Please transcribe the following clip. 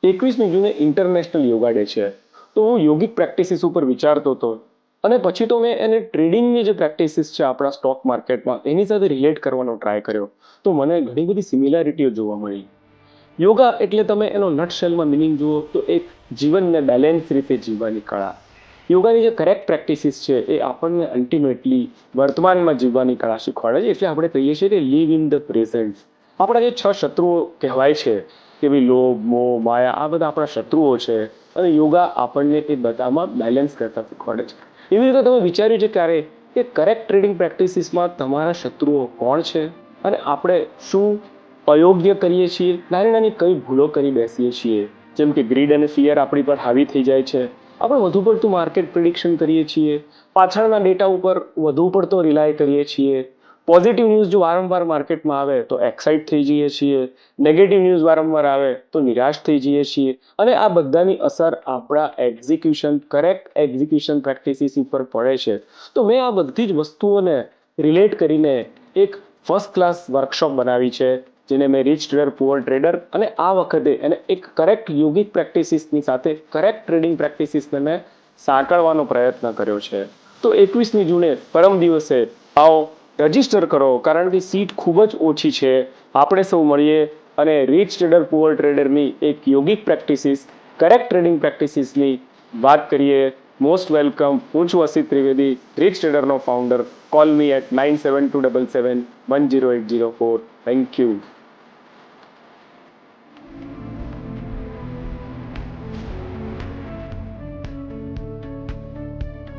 21મી જૂને international yoga day છે. તો હું યોગિક પ્રેક્ટિસીસ ઉપર વિચારતો હતો અને પછી તો મેં એને ટ્રેડિંગની જે પ્રેક્ટિસીસ છે આપણા સ્ટોક માર્કેટમાં એની સાથે રિલેટ કરવાનો ટ્રાય કર્યો. તો મને ઘણી બધી સિમિલારિટીઓ જોવા મળી. યોગા એટલે તમે એનો નટશેલમાં મિનિંગ જુઓ તો એક જીવનને બેલેન્સ રીતે જીવવાની કળા. યોગાની જે કરેક્ટ પ્રેક્ટિસીસ છે એ આપણને અલ્ટિમેટલી વર્તમાનમાં જીવવાની કળા શીખવાડે છે. એટલે આપણે કહીએ છીએ કે લીવ ઇન ધ પ્રેઝન્ટ. આપણા જે 6 શત્રુઓ કહેવાય છે કે ભાઈ લોભ, મોહ, માયા, આ બધા આપણા શત્રુઓ છે અને યોગા આપણને એ બધામાં બેલેન્સ કરતા શીખવાડે છે. એવી રીતે તમે વિચાર્યું છે ક્યારે કે કરેક્ટ ટ્રેડિંગ પ્રેક્ટિસીસમાં તમારા શત્રુઓ કોણ છે અને આપણે શું અયોગ્ય કરીએ છીએ, નાની નાની કઈ ભૂલો કરી બેસીએ છીએ, જેમ કે ગ્રીડ અને ફિયર આપણી પર હાવી થઈ જાય છે, આપણે વધુ પડતું માર્કેટ પ્રિડિક્શન કરીએ છીએ, પાછળના ડેટા ઉપર વધુ પડતો રિલાય કરીએ છીએ, પોઝિટિવ ન્યૂઝ જો વારંવાર માર્કેટમાં આવે તો એક્સાઇટ થઈ જઈએ છીએ, નેગેટિવ ન્યૂઝ વારંવાર આવે તો નિરાશ થઈ જઈએ છીએ અને આ બધાની અસર આપણા કરેક્ટ એક્ઝિક્યુશન પ્રેક્ટિસીસ ઉપર પડે છે. તો મેં આ બધી જ વસ્તુઓને રિલેટ કરીને એક ફર્સ્ટ ક્લાસ વર્કશોપ બનાવી છે જેને મેં રીચ ટ્રેડર પુઅર ટ્રેડર અને આ વખતે એને એક કરેક્ટ યોગિક પ્રેક્ટિસીસની સાથે કરેક્ટ ટ્રેડિંગ પ્રેક્ટિસીસને મેં સાંકળવાનો પ્રયત્ન કર્યો છે. તો 21મી જૂને પરમ દિવસે આવો રજીસ્ટર કરો કારણ કે સીટ ખૂબ જ ઓછી છે. આપણે સૌ મળીએ અને રીચ ટ્રેડર પુઅર ટ્રેડરની એક યોગિક પ્રેક્ટિસીસ, કરેક્ટ ટ્રેડિંગ પ્રેક્ટિસીસની વાત કરીએ. Most welcome. હું છું અસિત ત્રિવેદી, રીચ ટ્રેડરનો founder. Call me at 9727710804. Thank you.